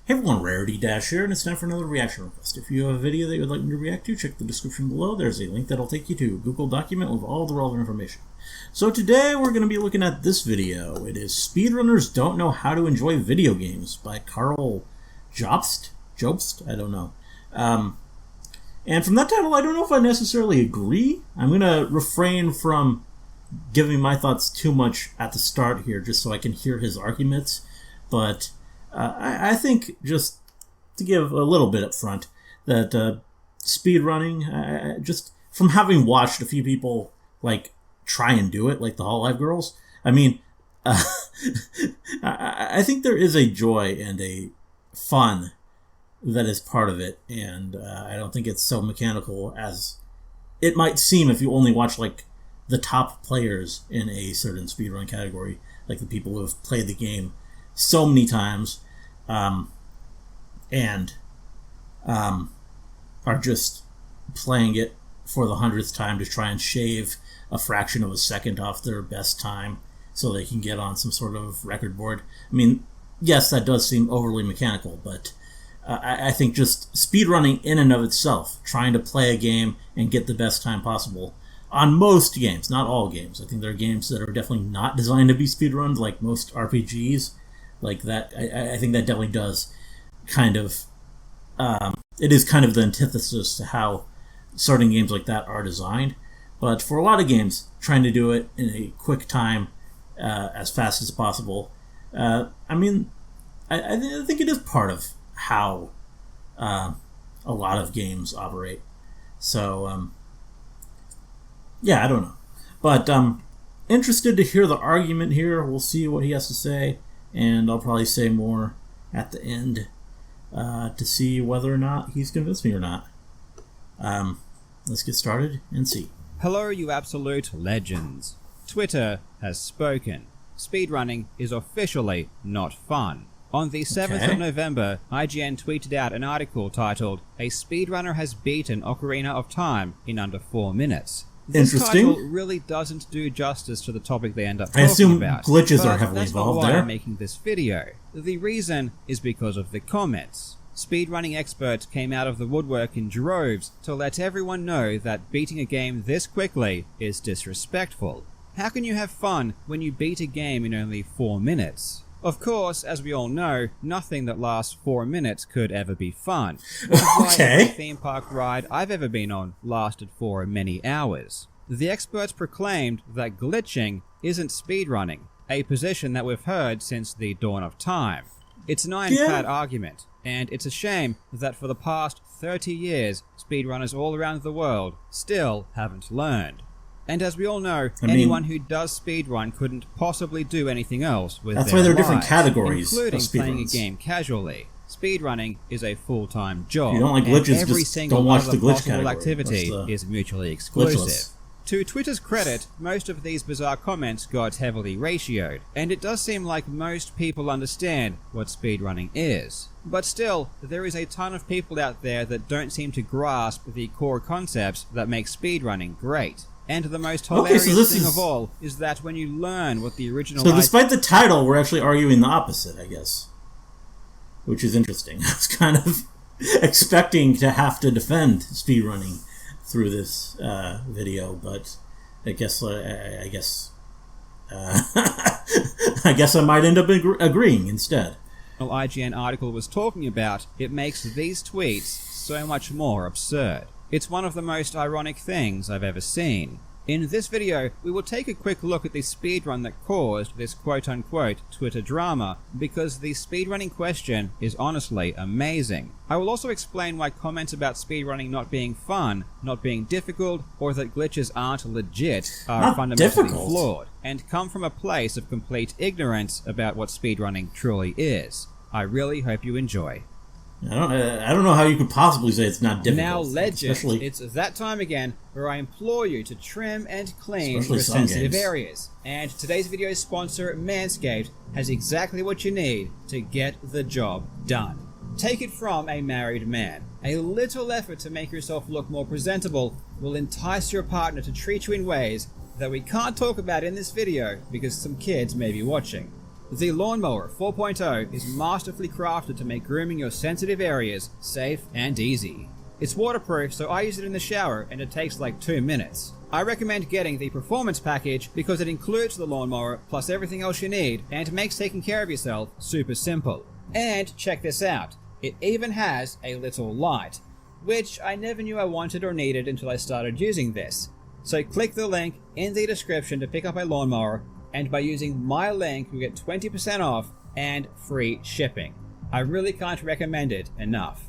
Hey everyone, Rarity Dash here, and it's time for another reaction request. If you have a video that you would like me to react to, check the description below. There's a link that'll take you to a Google document with all the relevant information. So today we're going to be looking at this video. It is Speedrunners Don't Know How to Enjoy Video Games by Karl Jobst? I don't know. And from that title, I don't know if I necessarily agree. I'm going to refrain from giving my thoughts too much at the start here, just so I can hear his arguments. But I think, just to give a little bit up front, that speedrunning, just from having watched a few people like try and do it, like the Hololive girls, I mean, I think there is a joy and a fun that is part of it, and I don't think it's so mechanical as it might seem if you only watch like the top players in a certain speedrun category, like the people who have played the game so many times, and are just playing it for the 100th time to try and shave a fraction of a second off their best time so they can get on some sort of record board. I mean, yes, that does seem overly mechanical, but I think just speedrunning in and of itself, trying to play a game and get the best time possible, on most games, not all games. I think there are games that are definitely not designed to be speedrunned, like most RPGs. Like that, I think that definitely does kind of, it is kind of the antithesis to how certain games like that are designed. But for a lot of games, trying to do it in a quick time, as fast as possible, I mean, I think it is part of how a lot of games operate. So, yeah, I don't know. But interested to hear the argument here. We'll see what he has to say. And I'll probably say more at the end to see whether or not he's convinced me or not. Let's get started and see. Hello, you absolute legends. Twitter has spoken. Speedrunning is officially not fun. On the 7th of November, IGN tweeted out an article titled, "A speedrunner has beaten Ocarina of Time in under 4 minutes." This title really doesn't do justice to the topic they end up talking about. I assume glitches are heavily involved there. That's not why I'm making this video. The reason is because of the comments. Speedrunning experts came out of the woodwork in droves to let everyone know that beating a game this quickly is disrespectful. How can you have fun when you beat a game in only 4 minutes? Of course, as we all know, nothing that lasts 4 minutes could ever be fun. Which is why every theme park ride I've ever been on lasted for many hours. The experts proclaimed that glitching isn't speedrunning, a position that we've heard since the dawn of time. It's an ironclad argument, and it's a shame that for the past 30 years, speedrunners all around the world still haven't learned. And as we all know, anyone who does speedrun couldn't possibly do anything else with their lives. That's why there are different categories, including playing a game casually. Speedrunning is a full-time job, if you don't like glitches, and every single other possible activity is mutually exclusive. Glitchless. To Twitter's credit, most of these bizarre comments got heavily ratioed, and it does seem like most people understand what speedrunning is. But still, there is a ton of people out there that don't seem to grasp the core concepts that make speedrunning great. And the most hilarious thing of all is that when you learn what the original... So despite the title, we're actually arguing the opposite, I guess. Which is interesting. I was kind of expecting to have to defend speedrunning through this video, but I guess I guess I might end up agreeing instead. The IGN article was talking about, it makes these tweets so much more absurd. It's one of the most ironic things I've ever seen. In this video, we will take a quick look at the speedrun that caused this quote-unquote Twitter drama, because the speedrunning question is honestly amazing. I will also explain why comments about speedrunning not being fun, not being difficult, or that glitches aren't legit are fundamentally flawed, and come from a place of complete ignorance about what speedrunning truly is. I really hope you enjoy. I don't know how you could possibly say it's not difficult. Now, legends, it's that time again where I implore you to trim and clean your sensitive areas. And today's video sponsor, Manscaped, has exactly what you need to get the job done. Take it from a married man. A little effort to make yourself look more presentable will entice your partner to treat you in ways that we can't talk about in this video because some kids may be watching. The Lawnmower 4.0 is masterfully crafted to make grooming your sensitive areas safe and easy. It's waterproof, so I use it in the shower and it takes like 2 minutes. I recommend getting the Performance package because it includes the lawnmower plus everything else you need and makes taking care of yourself super simple. And check this out, it even has a little light, which I never knew I wanted or needed until I started using this. So click the link in the description to pick up a lawnmower, and by using my link you get 20% off and free shipping. I really can't recommend it enough.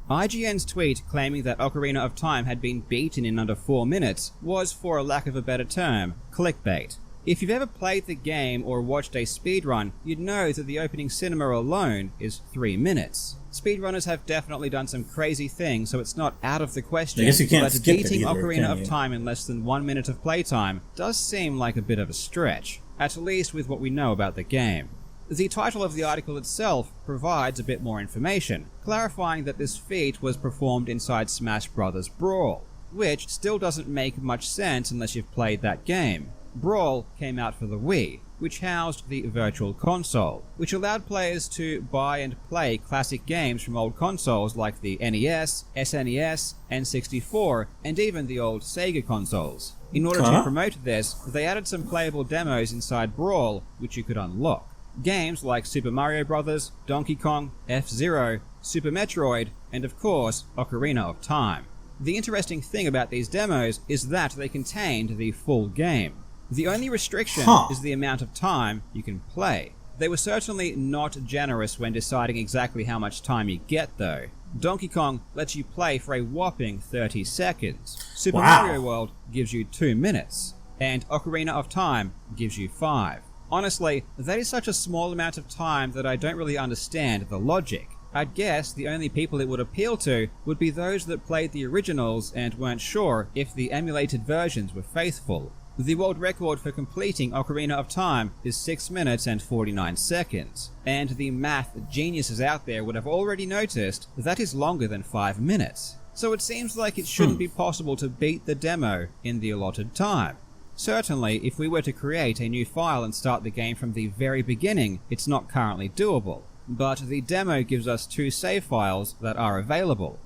IGN's tweet claiming that Ocarina of Time had been beaten in under 4 minutes was, for a lack of a better term, clickbait. If you've ever played the game or watched a speedrun, you'd know that the opening cinema alone is 3 minutes. Speedrunners have definitely done some crazy things, so it's not out of the question, I guess you can't but skip it beating either, Ocarina can you? of Time in less than 1 minute of playtime does seem like a bit of a stretch, at least with what we know about the game. The title of the article itself provides a bit more information, clarifying that this feat was performed inside Smash Bros. Brawl, which still doesn't make much sense unless you've played that game. Brawl came out for the Wii, which housed the Virtual Console, which allowed players to buy and play classic games from old consoles like the NES, SNES, N64, and even the old Sega consoles. In order to promote this, they added some playable demos inside Brawl, which you could unlock. Games like Super Mario Bros., Donkey Kong, F-Zero, Super Metroid, and of course, Ocarina of Time. The interesting thing about these demos is that they contained the full game. The only restriction is the amount of time you can play. They were certainly not generous when deciding exactly how much time you get though. Donkey Kong lets you play for a whopping 30 seconds. Super Mario World gives you 2 minutes. And Ocarina of Time gives you 5. Honestly, that is such a small amount of time that I don't really understand the logic. I'd guess the only people it would appeal to would be those that played the originals and weren't sure if the emulated versions were faithful. The world record for completing Ocarina of Time is 6 minutes and 49 seconds, and the math geniuses out there would have already noticed that is longer than 5 minutes. So it seems like it shouldn't be possible to beat the demo in the allotted time. Certainly, if we were to create a new file and start the game from the very beginning, it's not currently doable. But the demo gives us 2 save files that are available.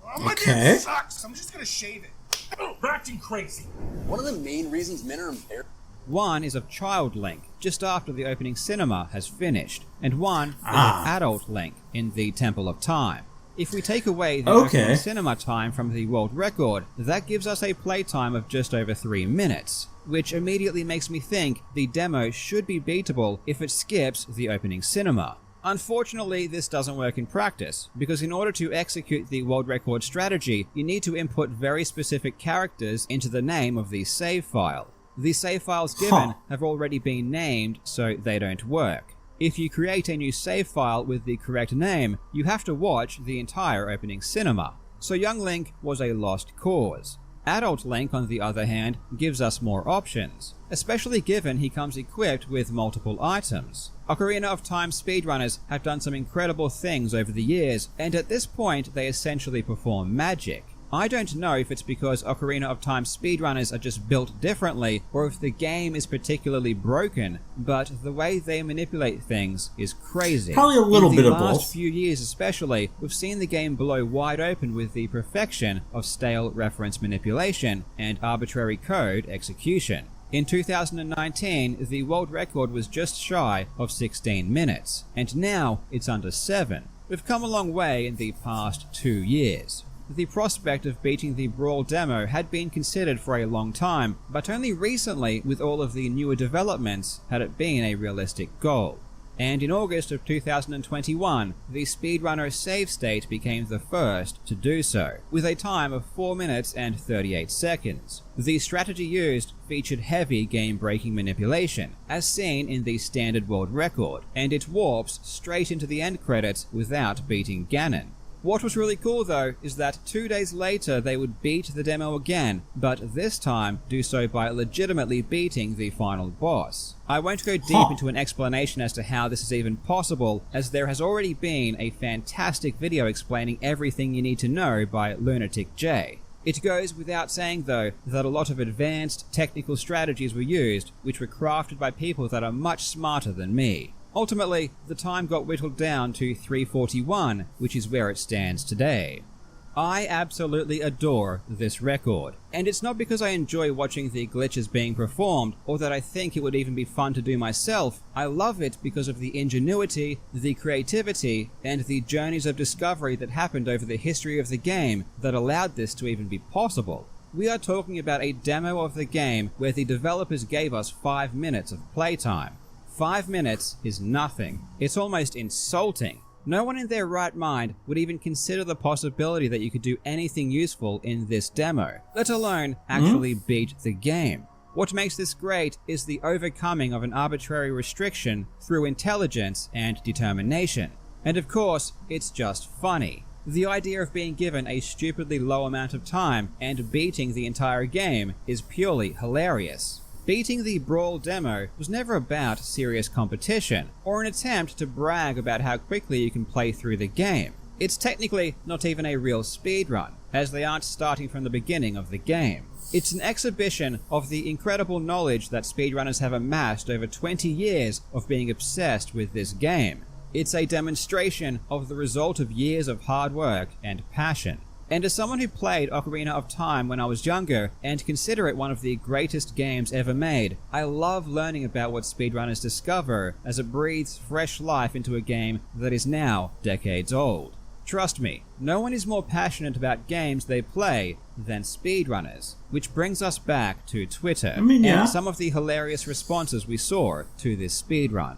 Oh, my beard sucks. I'm just gonna shave it. You're acting crazy. One of the main reasons men are impaired. One is of Child Link, just after the opening cinema has finished, and one is of Adult Link in the Temple of Time. If we take away the opening cinema time from the world record, that gives us a playtime of just over 3 minutes, which immediately makes me think the demo should be beatable if it skips the opening cinema. Unfortunately, this doesn't work in practice, because in order to execute the world record strategy, you need to input very specific characters into the name of the save file. The save files given have already been named, so they don't work. If you create a new save file with the correct name, you have to watch the entire opening cinema. So young Link was a lost cause. Adult Link, on the other hand, gives us more options, especially given he comes equipped with multiple items. Ocarina of Time speedrunners have done some incredible things over the years, and at this point they essentially perform magic. I don't know if it's because Ocarina of Time speedrunners are just built differently, or if the game is particularly broken, but the way they manipulate things is crazy. Probably a little bit of both. In the last few years especially, we've seen the game blow wide open with the perfection of stale reference manipulation and arbitrary code execution. In 2019, the world record was just shy of 16 minutes, and now it's under 7. We've come a long way in the past 2 years. The prospect of beating the Brawl demo had been considered for a long time, but only recently, with all of the newer developments, had it been a realistic goal. And in August of 2021, the speedrunner save state became the first to do so, with a time of 4 minutes and 38 seconds. The strategy used featured heavy game-breaking manipulation, as seen in the standard world record, and it warps straight into the end credits without beating Ganon. What was really cool though is that 2 days later they would beat the demo again, but this time do so by legitimately beating the final boss. I won't go deep into an explanation as to how this is even possible, as there has already been a fantastic video explaining everything you need to know by Lunatic J. It goes without saying though that a lot of advanced technical strategies were used which were crafted by people that are much smarter than me. Ultimately, the time got whittled down to 3:41, which is where it stands today. I absolutely adore this record, and it's not because I enjoy watching the glitches being performed, or that I think it would even be fun to do myself. I love it because of the ingenuity, the creativity, and the journeys of discovery that happened over the history of the game that allowed this to even be possible. We are talking about a demo of the game where the developers gave us 5 minutes of playtime. 5 minutes is nothing. It's almost insulting. No one in their right mind would even consider the possibility that you could do anything useful in this demo, let alone actually beat the game. What makes this great is the overcoming of an arbitrary restriction through intelligence and determination. And of course, it's just funny. The idea of being given a stupidly low amount of time and beating the entire game is purely hilarious. Beating the Brawl demo was never about serious competition, or an attempt to brag about how quickly you can play through the game. It's technically not even a real speedrun, as they aren't starting from the beginning of the game. It's an exhibition of the incredible knowledge that speedrunners have amassed over 20 years of being obsessed with this game. It's a demonstration of the result of years of hard work and passion. And as someone who played Ocarina of Time when I was younger, and consider it one of the greatest games ever made, I love learning about what speedrunners discover as it breathes fresh life into a game that is now decades old. Trust me, no one is more passionate about games they play than speedrunners, which brings us back to Twitter and some of the hilarious responses we saw to this speedrun.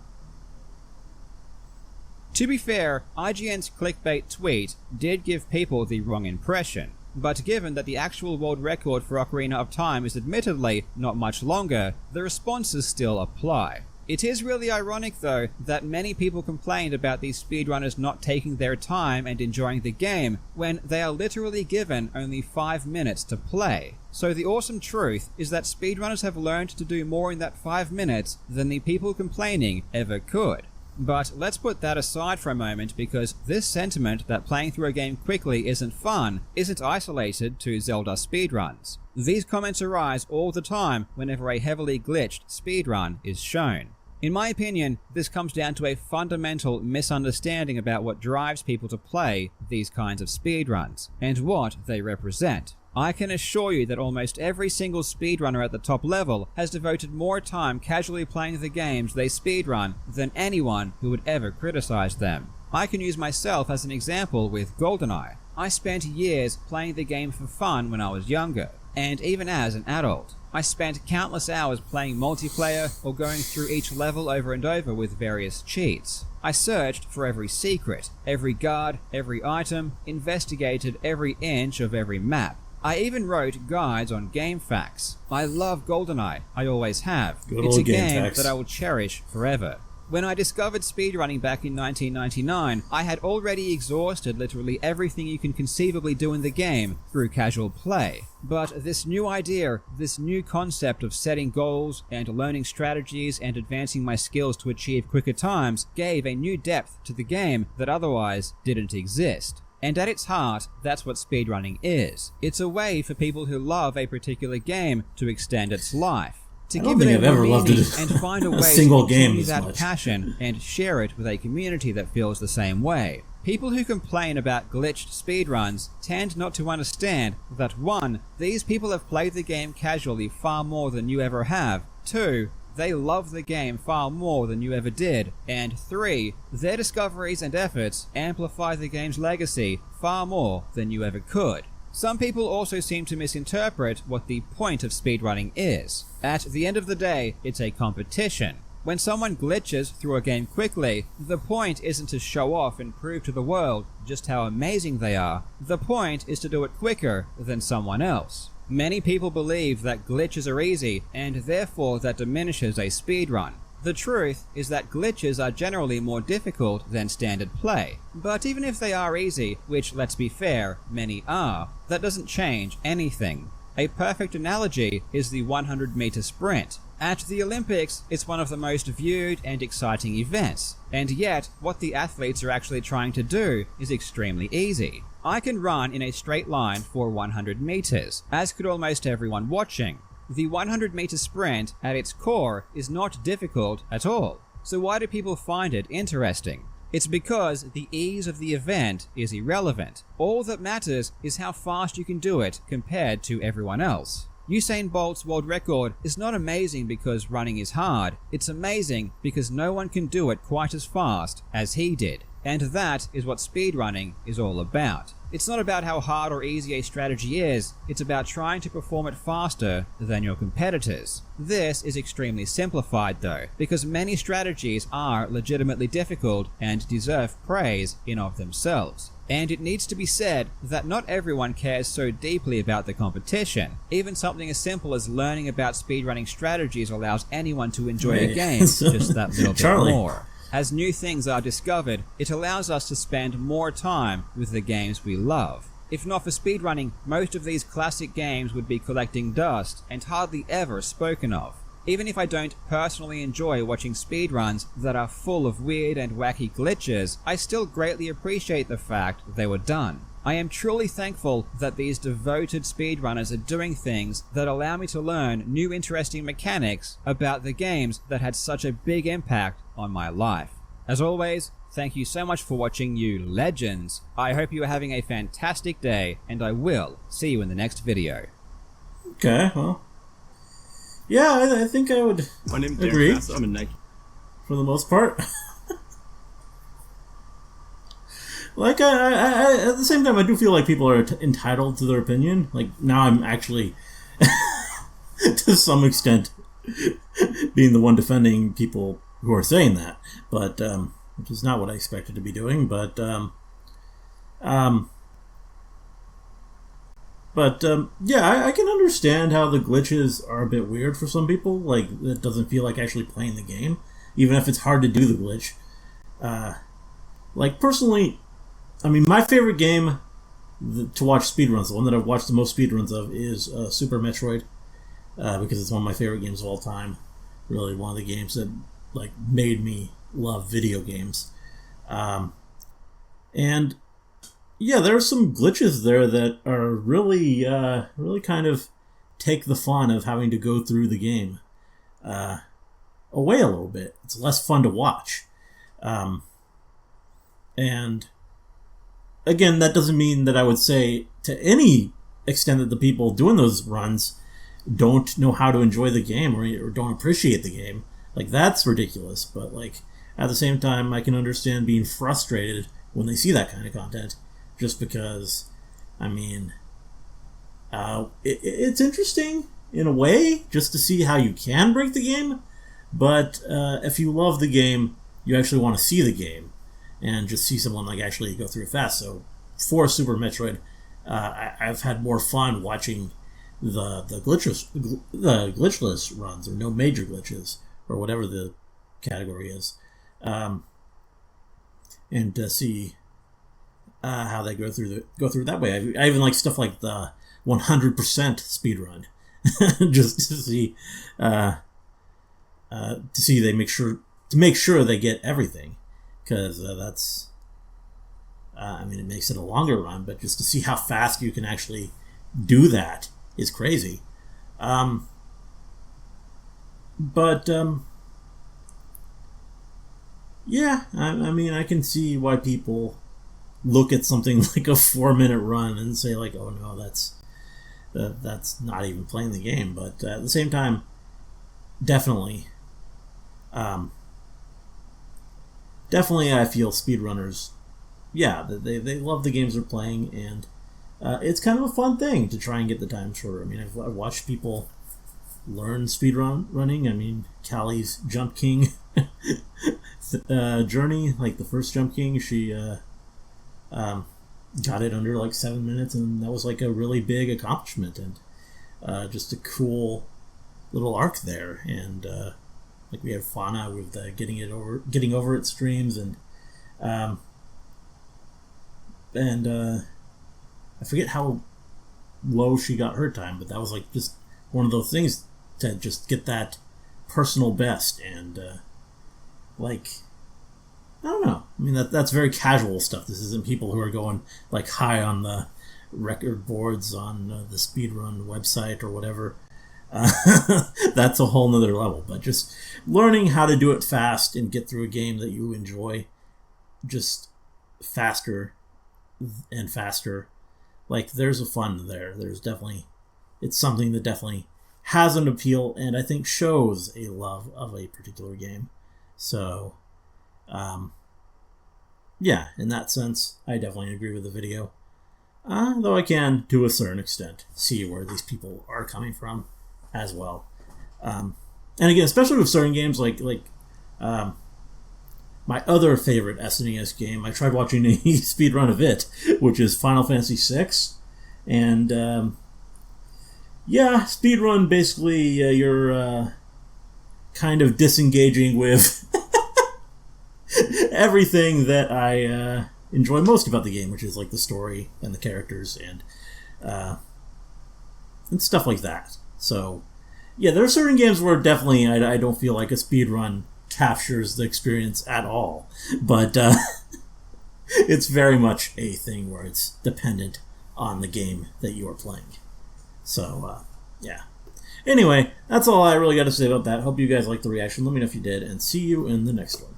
To be fair, IGN's clickbait tweet did give people the wrong impression, but given that the actual world record for Ocarina of Time is admittedly not much longer, the responses still apply. It is really ironic though that many people complained about these speedrunners not taking their time and enjoying the game when they are literally given only 5 minutes to play. So the awesome truth is that speedrunners have learned to do more in that 5 minutes than the people complaining ever could. But let's put that aside for a moment, because this sentiment that playing through a game quickly isn't fun isn't isolated to Zelda speedruns. These comments arise all the time whenever a heavily glitched speedrun is shown. In my opinion, this comes down to a fundamental misunderstanding about what drives people to play these kinds of speedruns, and what they represent. I can assure you that almost every single speedrunner at the top level has devoted more time casually playing the games they speedrun than anyone who would ever criticize them. I can use myself as an example with GoldenEye. I spent years playing the game for fun when I was younger, and even as an adult. I spent countless hours playing multiplayer or going through each level over and over with various cheats. I searched for every secret, every guard, every item, investigated every inch of every map. I even wrote guides on GameFAQs. I love GoldenEye, I always have. It's a game that I will cherish forever. When I discovered speedrunning back in 1999, I had already exhausted literally everything you can conceivably do in the game through casual play. But this new idea, this new concept of setting goals and learning strategies and advancing my skills to achieve quicker times gave a new depth to the game that otherwise didn't exist. And at its heart, that's what speedrunning is. It's a way for people who love a particular game to extend its life, to give it a meaning and find a way to continue that passion and share it with a community that feels the same way. People who complain about glitched speedruns tend not to understand that 1. These people have played the game casually far more than you ever have. 2. They love the game far more than you ever did. And 3. Their discoveries and efforts amplify the game's legacy far more than you ever could. Some people also seem to misinterpret what the point of speedrunning is. At the end of the day, it's a competition. When someone glitches through a game quickly, the point isn't to show off and prove to the world just how amazing they are. The point is to do it quicker than someone else. Many people believe that glitches are easy, and therefore that diminishes a speedrun. The truth is that glitches are generally more difficult than standard play. But even if they are easy, which let's be fair, many are, that doesn't change anything. A perfect analogy is the 100-meter sprint. At the Olympics, it's one of the most viewed and exciting events, and yet what the athletes are actually trying to do is extremely easy. I can run in a straight line for 100 meters, as could almost everyone watching. The 100-meter sprint at its core is not difficult at all. So why do people find it interesting? It's because the ease of the event is irrelevant. All that matters is how fast you can do it compared to everyone else. Usain Bolt's world record is not amazing because running is hard. It's amazing because no one can do it quite as fast as he did. And that is what speedrunning is all about. It's not about how hard or easy a strategy is, it's about trying to perform it faster than your competitors. This is extremely simplified though, because many strategies are legitimately difficult and deserve praise in of themselves. And it needs to be said that not everyone cares so deeply about the competition. Even something as simple as learning about speedrunning strategies allows anyone to enjoy a game just that little bit more. As new things are discovered, it allows us to spend more time with the games we love. If not for speedrunning, most of these classic games would be collecting dust and hardly ever spoken of. Even if I don't personally enjoy watching speedruns that are full of weird and wacky glitches, I still greatly appreciate the fact they were done. I am truly thankful that these devoted speedrunners are doing things that allow me to learn new interesting mechanics about the games that had such a big impact on my life. As always, thank you so much for watching, you legends. I hope you are having a fantastic day, and I will see you in the next video. Okay, well, yeah, I think I would agree for the most part. Like, I at the same time, I do feel like people are entitled to their opinion. Like, now I'm actually, to some extent, being the one defending people who are saying that. But, which is not what I expected to be doing. But, yeah, I can understand how the glitches are a bit weird for some people. Like, it doesn't feel like actually playing the game, even if it's hard to do the glitch. Like, personally, I mean, my favorite game to watch speedruns, the one that I've watched the most speedruns of, is Super Metroid, because it's one of my favorite games of all time. Really, one of the games that like made me love video games. And yeah, there are some glitches there that are really, really kind of take the fun of having to go through the game away a little bit. It's less fun to watch. And again, that doesn't mean that I would say to any extent that the people doing those runs don't know how to enjoy the game or don't appreciate the game. Like, that's ridiculous. But, like, at the same time, I can understand being frustrated when they see that kind of content. Just because, I mean, it's interesting in a way just to see how you can break the game. But if you love the game, you actually want to see the game and just see someone like actually go through it fast. So for Super Metroid, I've had more fun watching the glitchless runs, or no major glitches, or whatever the category is, and to see how they go through that way. I even like stuff like the 100% speed run, just to see they make sure they get everything. Because that's, I mean, it makes it a longer run, but just to see how fast you can actually do that is crazy. Yeah, I mean, I can see why people look at something like a 4-minute run and say, like, oh no, that's not even playing the game. But at the same time, definitely, I feel speedrunners, yeah, they love the games they're playing, and it's kind of a fun thing to try and get the time shorter. I mean, I've watched people learn speedrunning. I mean, Callie's Jump King journey, like the first Jump King, she got it under like 7 minutes, and that was like a really big accomplishment, and just a cool little arc there. And like, we have Fauna with getting over its streams, and I forget how low she got her time, but that was like just one of those things to just get that personal best. And like, I don't know. I mean, that's very casual stuff. This isn't people who are going like high on the record boards on the speedrun website or whatever. That's a whole nother level. But just learning how to do it fast and get through a game that you enjoy, just faster and faster. Like, there's a fun there. It's something that definitely has an appeal, and I think shows a love of a particular game. So, yeah, in that sense, I definitely agree with the video. Though I can, to a certain extent, see where these people are coming from as well. And again, especially with certain games like my other favorite SNES game, I tried watching a speedrun of it, which is Final Fantasy VI. And, yeah, speedrun, basically, you're kind of disengaging with everything that I enjoy most about the game, which is like the story and the characters and stuff like that. So, yeah, there are certain games where definitely I don't feel like a speedrun captures the experience at all. But it's very much a thing where it's dependent on the game that you are playing. So, yeah. Anyway, that's all I really got to say about that. Hope you guys liked the reaction. Let me know if you did, and see you in the next one.